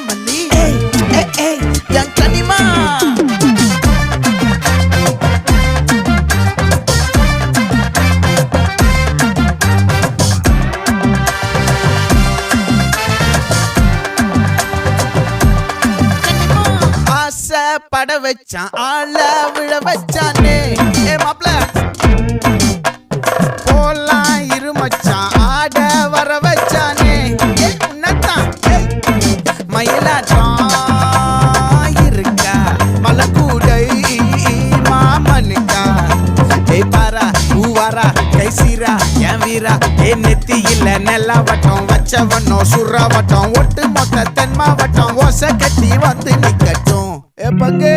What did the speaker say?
மல்லி என் கனிமா பட வச்சான் ஆள விழ வச்சானே மாப்ள போலாம் இருமச்சான் ஆட வர வச்சானே உன்னத்தான் மயிலாட்டம் இருக்கா மலக்கூடை மாமனுக்கா பாரா பூவாரா கைசீரா என் வீரா நெத்தி இல்ல நெல்லா வட்டம் வச்சவனோ சுறா வட்டம் ஒட்டு மொத்த தென் மாவட்டம் ஓசை கட்டி வந்து நிக்கட்டும் பங்கே